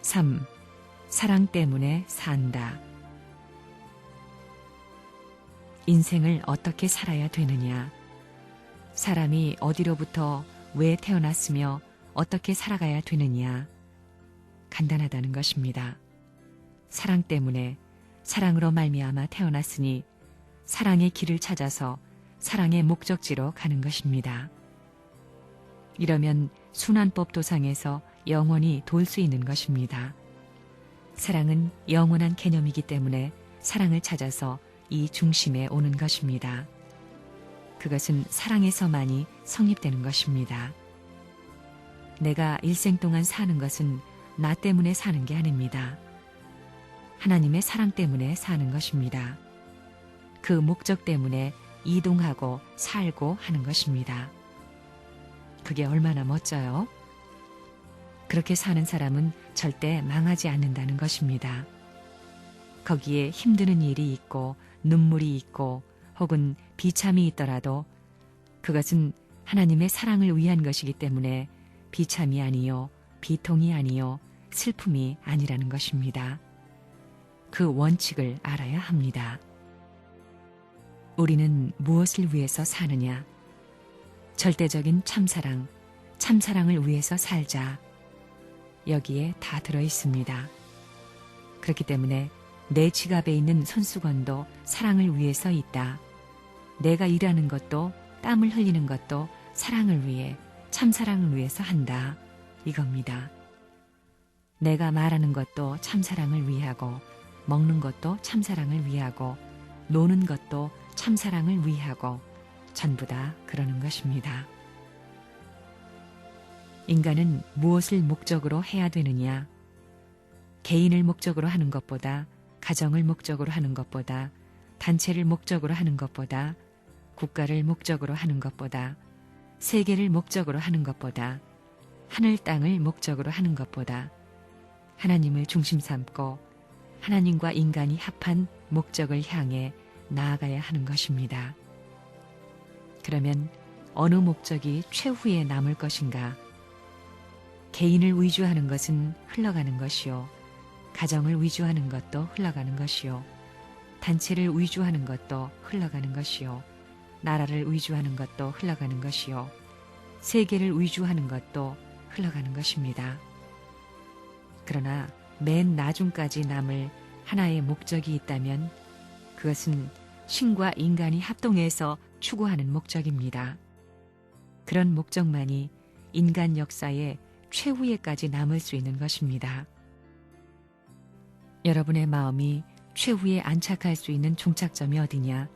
3. 사랑 때문에 산다. 인생을 어떻게 살아야 되느냐? 사람이 어디로부터 왜 태어났으며 어떻게 살아가야 되느냐? 간단하다는 것입니다. 사랑 때문에 사랑으로 말미암아 태어났으니 사랑의 길을 찾아서 사랑의 목적지로 가는 것입니다. 이러면 순환법 도상에서 영원히 돌 수 있는 것입니다. 사랑은 영원한 개념이기 때문에 사랑을 찾아서 이 중심에 오는 것입니다. 그것은 사랑에서만이 성립되는 것입니다. 내가 일생 동안 사는 것은 나 때문에 사는 게 아닙니다. 하나님의 사랑 때문에 사는 것입니다. 그 목적 때문에 이동하고 살고 하는 것입니다. 그게 얼마나 멋져요? 그렇게 사는 사람은 절대 망하지 않는다는 것입니다. 거기에 힘드는 일이 있고 눈물이 있고 혹은 비참이 있더라도 그것은 하나님의 사랑을 위한 것이기 때문에 비참이 아니요, 비통이 아니요, 슬픔이 아니라는 것입니다. 그 원칙을 알아야 합니다. 우리는 무엇을 위해서 사느냐? 절대적인 참사랑, 참사랑을 위해서 살자. 여기에 다 들어 있습니다. 그렇기 때문에 내 지갑에 있는 손수건도 사랑을 위해서 있다. 내가 일하는 것도 땀을 흘리는 것도 사랑을 위해, 참사랑을 위해서 한다. 이겁니다. 내가 말하는 것도 참사랑을 위하고, 먹는 것도 참사랑을 위하고, 노는 것도 참사랑을 위하고, 전부 다 그러는 것입니다. 인간은 무엇을 목적으로 해야 되느냐? 개인을 목적으로 하는 것보다, 가정을 목적으로 하는 것보다, 단체를 목적으로 하는 것보다, 국가를 목적으로 하는 것보다, 세계를 목적으로 하는 것보다, 하늘 땅을 목적으로 하는 것보다 하나님을 중심 삼고 하나님과 인간이 합한 목적을 향해 나아가야 하는 것입니다. 그러면 어느 목적이 최후에 남을 것인가? 개인을 위주하는 것은 흘러가는 것이요. 가정을 위주하는 것도 흘러가는 것이요. 단체를 위주하는 것도 흘러가는 것이요. 나라를 위주하는 것도 흘러가는 것이요. 세계를 위주하는 것도 흘러가는 것입니다. 그러나 맨 나중까지 남을 하나의 목적이 있다면 그것은 신과 인간이 합동해서 추구하는 목적입니다. 그런 목적만이 인간 역사의 최후에까지 남을 수 있는 것입니다. 여러분의 마음이 최후에 안착할 수 있는 종착점이 어디냐?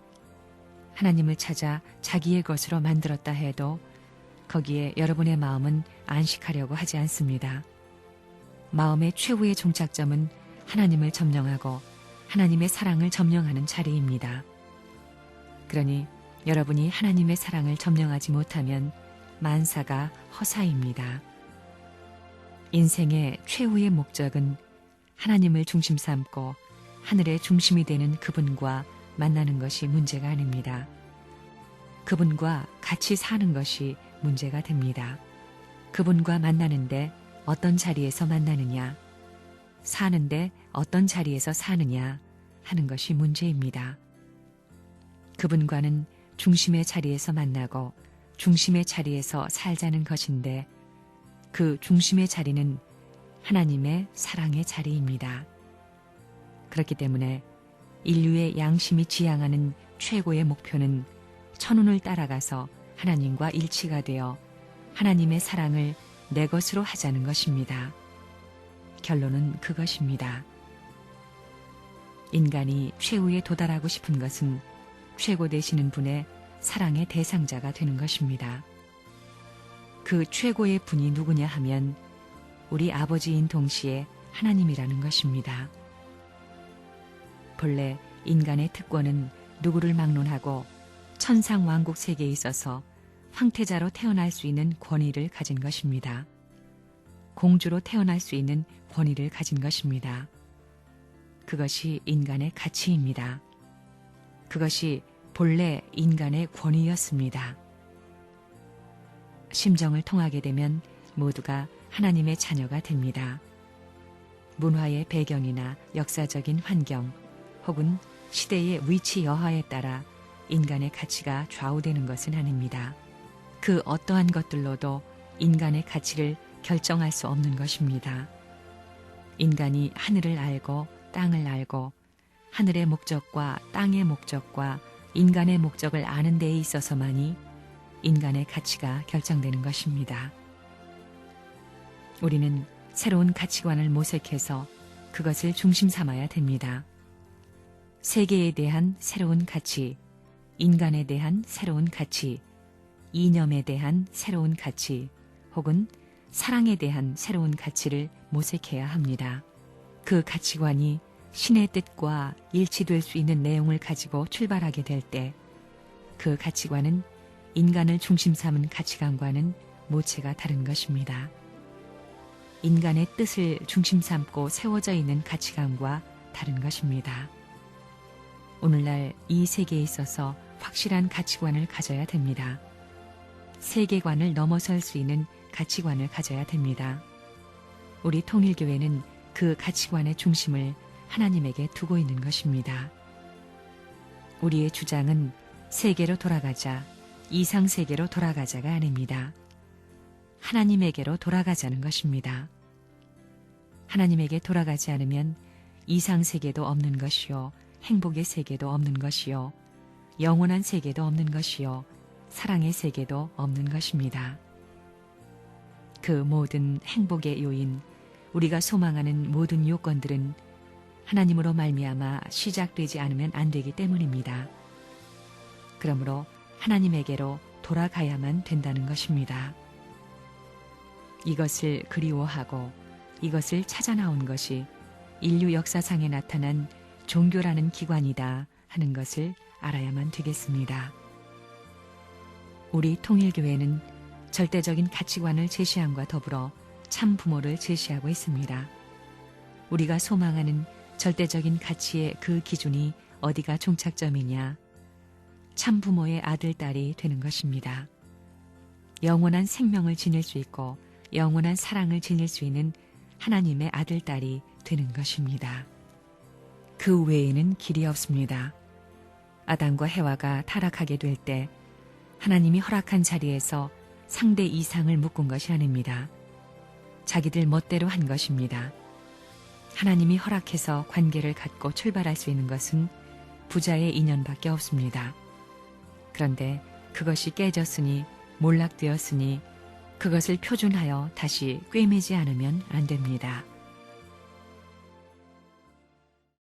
하나님을 찾아 자기의 것으로 만들었다 해도 거기에 여러분의 마음은 안식하려고 하지 않습니다. 마음의 최후의 종착점은 하나님을 점령하고 하나님의 사랑을 점령하는 자리입니다. 그러니 여러분이 하나님의 사랑을 점령하지 못하면 만사가 허사입니다. 인생의 최후의 목적은 하나님을 중심 삼고 하늘의 중심이 되는 그분과 만나는 것이 문제가 아닙니다. 그분과 같이 사는 것이 문제가 됩니다. 그분과 만나는데 어떤 자리에서 만나느냐, 사는데 어떤 자리에서 사느냐 하는 것이 문제입니다. 그분과는 중심의 자리에서 만나고 중심의 자리에서 살자는 것인데 그 중심의 자리는 하나님의 사랑의 자리입니다. 그렇기 때문에 인류의 양심이 지향하는 최고의 목표는 천운을 따라가서 하나님과 일치가 되어 하나님의 사랑을 내 것으로 하자는 것입니다. 결론은 그것입니다. 인간이 최후에 도달하고 싶은 것은 최고 되시는 분의 사랑의 대상자가 되는 것입니다. 그 최고의 분이 누구냐 하면 우리 아버지인 동시에 하나님이라는 것입니다. 본래 인간의 특권은 누구를 막론하고 천상왕국 세계에 있어서 황태자로 태어날 수 있는 권위를 가진 것입니다. 공주로 태어날 수 있는 권위를 가진 것입니다. 그것이 인간의 가치입니다. 그것이 본래 인간의 권위였습니다. 심정을 통하게 되면 모두가 하나님의 자녀가 됩니다. 문화의 배경이나 역사적인 환경 혹은 시대의 위치 여하에 따라 인간의 가치가 좌우되는 것은 아닙니다. 그 어떠한 것들로도 인간의 가치를 결정할 수 없는 것입니다. 인간이 하늘을 알고 땅을 알고 하늘의 목적과 땅의 목적과 인간의 목적을 아는 데에 있어서만이 인간의 가치가 결정되는 것입니다. 우리는 새로운 가치관을 모색해서 그것을 중심 삼아야 됩니다. 세계에 대한 새로운 가치, 인간에 대한 새로운 가치, 이념에 대한 새로운 가치, 혹은 사랑에 대한 새로운 가치를 모색해야 합니다. 그 가치관이 신의 뜻과 일치될 수 있는 내용을 가지고 출발하게 될 때 그 가치관은 인간을 중심 삼은 가치관과는 모체가 다른 것입니다. 인간의 뜻을 중심 삼고 세워져 있는 가치관과 다른 것입니다. 오늘날 이 세계에 있어서 확실한 가치관을 가져야 됩니다. 세계관을 넘어설 수 있는 가치관을 가져야 됩니다. 우리 통일교회는 그 가치관의 중심을 하나님에게 두고 있는 것입니다. 우리의 주장은 세계로 돌아가자, 이상세계로 돌아가자가 아닙니다. 하나님에게로 돌아가자는 것입니다. 하나님에게 돌아가지 않으면 이상세계도 없는 것이요, 행복의 세계도 없는 것이요, 영원한 세계도 없는 것이요, 사랑의 세계도 없는 것입니다. 그 모든 행복의 요인, 우리가 소망하는 모든 요건들은 하나님으로 말미암아 시작되지 않으면 안 되기 때문입니다. 그러므로 하나님에게로 돌아가야만 된다는 것입니다. 이것을 그리워하고 이것을 찾아 나온 것이 인류 역사상에 나타난 종교라는 기관이다 하는 것을 알아야만 되겠습니다. 우리 통일교회는 절대적인 가치관을 제시함과 더불어 참 부모를 제시하고 있습니다. 우리가 소망하는 절대적인 가치의 그 기준이 어디가 종착점이냐? 참 부모의 아들, 딸이 되는 것입니다. 영원한 생명을 지닐 수 있고 영원한 사랑을 지닐 수 있는 하나님의 아들, 딸이 되는 것입니다. 그 외에는 길이 없습니다. 아담과 해와가 타락하게 될 때 하나님이 허락한 자리에서 상대 이상을 묶은 것이 아닙니다. 자기들 멋대로 한 것입니다. 하나님이 허락해서 관계를 갖고 출발할 수 있는 것은 부자의 인연밖에 없습니다. 그런데 그것이 깨졌으니, 몰락되었으니 그것을 표준하여 다시 꿰매지 않으면 안 됩니다.